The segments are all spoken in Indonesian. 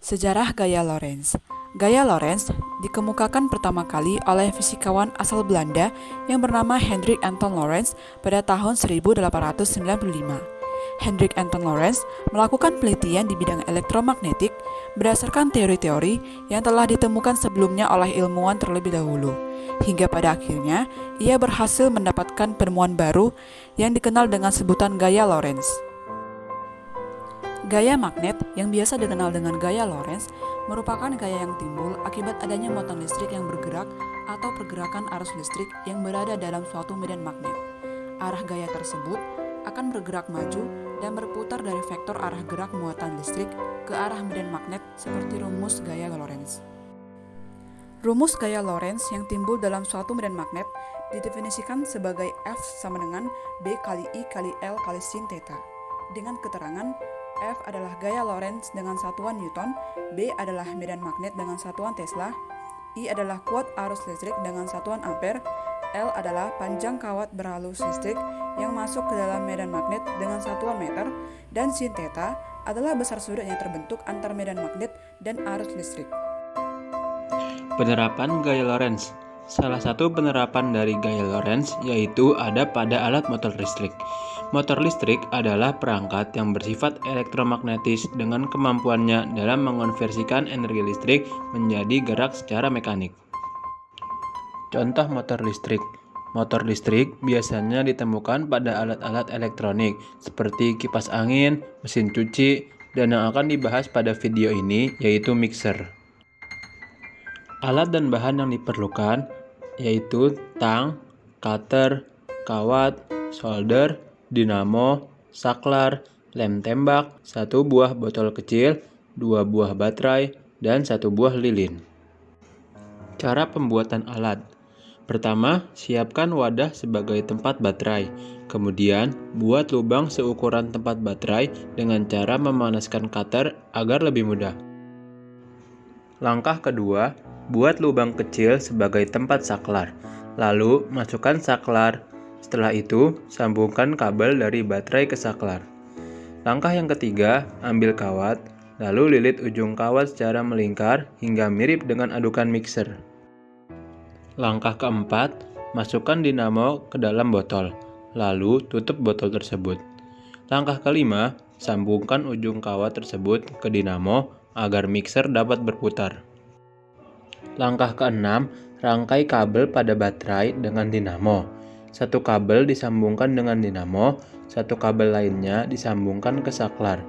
Sejarah gaya Lorentz. Gaya Lorentz dikemukakan pertama kali oleh fisikawan asal Belanda yang bernama Hendrik Anton Lorentz pada tahun 1895. Hendrik Anton Lorentz melakukan penelitian di bidang elektromagnetik berdasarkan teori-teori yang telah ditemukan sebelumnya oleh ilmuwan terlebih dahulu. Hingga pada akhirnya, ia berhasil mendapatkan penemuan baru yang dikenal dengan sebutan gaya Lorentz. Gaya magnet, yang biasa dikenal dengan gaya Lorentz, merupakan gaya yang timbul akibat adanya muatan listrik yang bergerak atau pergerakan arus listrik yang berada dalam suatu medan magnet. Arah gaya tersebut akan bergerak maju dan berputar dari vektor arah gerak muatan listrik ke arah medan magnet seperti rumus gaya Lorentz. Rumus gaya Lorentz yang timbul dalam suatu medan magnet didefinisikan sebagai F sama dengan B kali I kali L kali sin theta, dengan keterangan F adalah gaya Lorentz dengan satuan Newton, B adalah medan magnet dengan satuan Tesla, I adalah kuat arus listrik dengan satuan ampere, L adalah panjang kawat berarus listrik yang masuk ke dalam medan magnet dengan satuan meter, dan sin theta adalah besar sudut yang terbentuk antar medan magnet dan arus listrik. Penerapan gaya Lorentz. Salah satu penerapan dari gaya Lorentz yaitu ada pada alat motor listrik. Motor listrik adalah perangkat yang bersifat elektromagnetis dengan kemampuannya dalam mengonversikan energi listrik menjadi gerak secara mekanik. Contoh motor listrik. Motor listrik biasanya ditemukan pada alat-alat elektronik seperti kipas angin, mesin cuci, dan yang akan dibahas pada video ini yaitu mixer. Alat dan bahan yang diperlukan yaitu tang, cutter, kawat, solder, dinamo, saklar, lem tembak, 1 buah botol kecil, 2 buah baterai, dan 1 buah lilin. Cara pembuatan alat. Pertama, siapkan wadah sebagai tempat baterai. Kemudian, buat lubang seukuran tempat baterai dengan cara memanaskan cutter agar lebih mudah. Langkah kedua, buat lubang kecil sebagai tempat saklar. Lalu, masukkan saklar. Setelah itu, sambungkan kabel dari baterai ke saklar. Langkah yang ketiga, ambil kawat, lalu lilit ujung kawat secara melingkar hingga mirip dengan adukan mixer. Langkah keempat, masukkan dinamo ke dalam botol, lalu tutup botol tersebut. Langkah kelima, sambungkan ujung kawat tersebut ke dinamo agar mixer dapat berputar. Langkah keenam, rangkai kabel pada baterai dengan dinamo. 1 kabel disambungkan dengan dinamo, 1 kabel lainnya disambungkan ke saklar.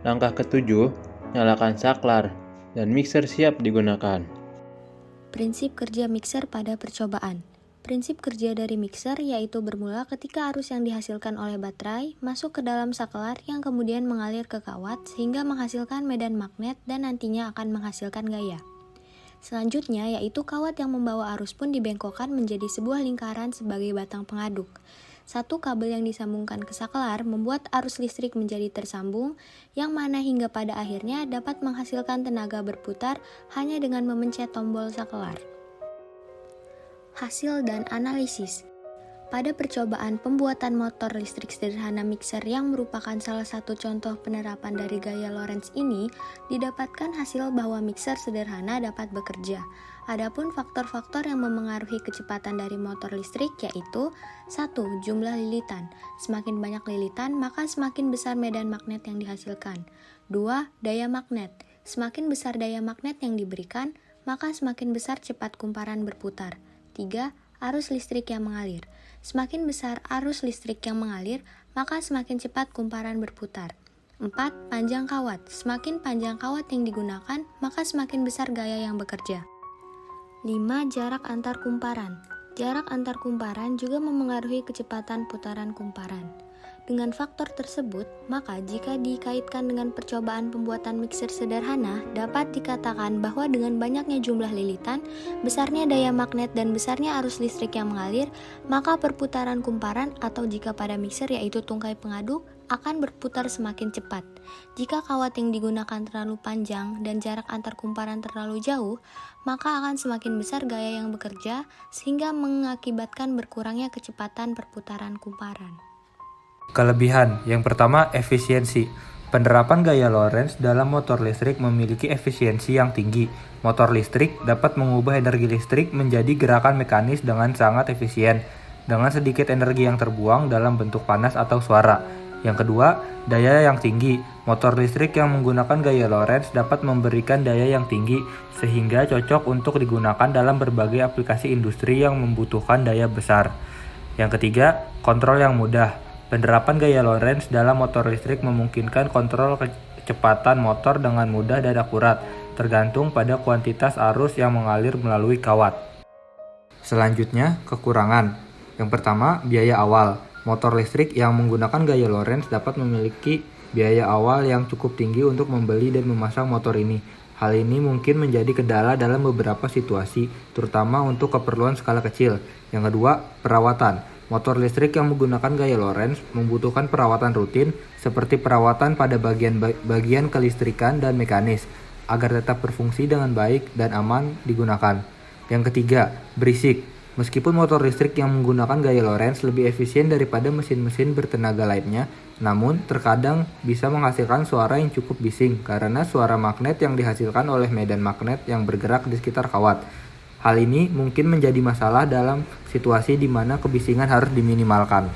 Langkah ketujuh, nyalakan saklar, dan mixer siap digunakan. Prinsip kerja mixer pada percobaan. Prinsip kerja dari mixer yaitu bermula ketika arus yang dihasilkan oleh baterai masuk ke dalam saklar yang kemudian mengalir ke kawat sehingga menghasilkan medan magnet dan nantinya akan menghasilkan gaya. Selanjutnya yaitu kawat yang membawa arus pun dibengkokkan menjadi sebuah lingkaran sebagai batang pengaduk. 1 kabel yang disambungkan ke saklar membuat arus listrik menjadi tersambung, yang mana hingga pada akhirnya dapat menghasilkan tenaga berputar hanya dengan memencet tombol saklar. Hasil dan analisis. Pada percobaan pembuatan motor listrik sederhana mixer yang merupakan salah satu contoh penerapan dari gaya Lorentz ini, didapatkan hasil bahwa mixer sederhana dapat bekerja. Adapun faktor-faktor yang memengaruhi kecepatan dari motor listrik yaitu 1. Jumlah lilitan. Semakin banyak lilitan, maka semakin besar medan magnet yang dihasilkan. 2. Daya magnet. Semakin besar daya magnet yang diberikan, maka semakin besar cepat kumparan berputar. 3. Arus listrik yang mengalir. Semakin besar arus listrik yang mengalir, maka semakin cepat kumparan berputar. 4. Panjang kawat. Semakin panjang kawat yang digunakan, maka semakin besar gaya yang bekerja. 5. Jarak antar kumparan. Jarak antar kumparan juga memengaruhi kecepatan putaran kumparan. Dengan faktor tersebut, maka jika dikaitkan dengan percobaan pembuatan mixer sederhana, dapat dikatakan bahwa dengan banyaknya jumlah lilitan, besarnya daya magnet dan besarnya arus listrik yang mengalir, maka perputaran kumparan atau jika pada mixer yaitu tungkai pengaduk, akan berputar semakin cepat. Jika kawat yang digunakan terlalu panjang dan jarak antar kumparan terlalu jauh, maka akan semakin besar gaya yang bekerja sehingga mengakibatkan berkurangnya kecepatan perputaran kumparan. Kelebihan, yang pertama efisiensi. Penerapan gaya Lorentz dalam motor listrik memiliki efisiensi yang tinggi. Motor listrik dapat mengubah energi listrik menjadi gerakan mekanis dengan sangat efisien, dengan sedikit energi yang terbuang dalam bentuk panas atau suara. Yang kedua, daya yang tinggi. Motor listrik yang menggunakan gaya Lorentz dapat memberikan daya yang tinggi, sehingga cocok untuk digunakan dalam berbagai aplikasi industri yang membutuhkan daya besar. Yang ketiga, kontrol yang mudah. Penerapan gaya Lorentz dalam motor listrik memungkinkan kontrol kecepatan motor dengan mudah dan akurat, tergantung pada kuantitas arus yang mengalir melalui kawat. Selanjutnya, kekurangan. Yang pertama, biaya awal. Motor listrik yang menggunakan gaya Lorentz dapat memiliki biaya awal yang cukup tinggi untuk membeli dan memasang motor ini. Hal ini mungkin menjadi kendala dalam beberapa situasi, terutama untuk keperluan skala kecil. Yang kedua, perawatan. Motor listrik yang menggunakan gaya Lorentz membutuhkan perawatan rutin seperti perawatan pada bagian kelistrikan dan mekanis agar tetap berfungsi dengan baik dan aman digunakan. Yang ketiga, berisik. Meskipun motor listrik yang menggunakan gaya Lorentz lebih efisien daripada mesin-mesin bertenaga lainnya, namun terkadang bisa menghasilkan suara yang cukup bising karena suara magnet yang dihasilkan oleh medan magnet yang bergerak di sekitar kawat. Hal ini mungkin menjadi masalah dalam situasi di mana kebisingan harus diminimalkan.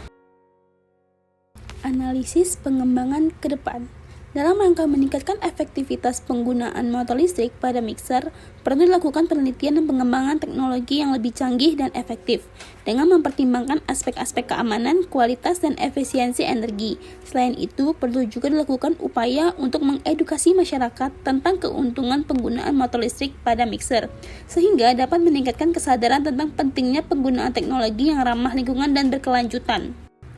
Analisis pengembangan ke depan. Dalam rangka meningkatkan efektivitas penggunaan motor listrik pada mixer, perlu dilakukan penelitian dan pengembangan teknologi yang lebih canggih dan efektif, dengan mempertimbangkan aspek-aspek keamanan, kualitas, dan efisiensi energi. Selain itu, perlu juga dilakukan upaya untuk mengedukasi masyarakat tentang keuntungan penggunaan motor listrik pada mixer, sehingga dapat meningkatkan kesadaran tentang pentingnya penggunaan teknologi yang ramah lingkungan dan berkelanjutan.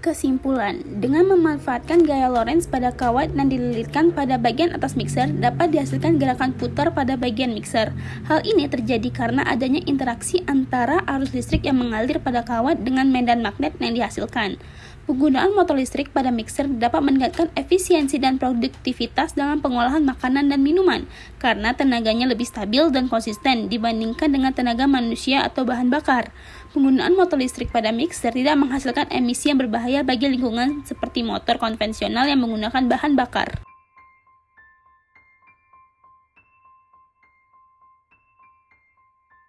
Kesimpulan, dengan memanfaatkan gaya Lorentz pada kawat dan dililitkan pada bagian atas mixer, dapat dihasilkan gerakan putar pada bagian mixer. Hal ini terjadi karena adanya interaksi antara arus listrik yang mengalir pada kawat dengan medan magnet yang dihasilkan. Penggunaan motor listrik pada mixer dapat meningkatkan efisiensi dan produktivitas dalam pengolahan makanan dan minuman, karena tenaganya lebih stabil dan konsisten dibandingkan dengan tenaga manusia atau bahan bakar. Penggunaan motor listrik pada mixer tidak menghasilkan emisi yang berbahaya bagi lingkungan seperti motor konvensional yang menggunakan bahan bakar.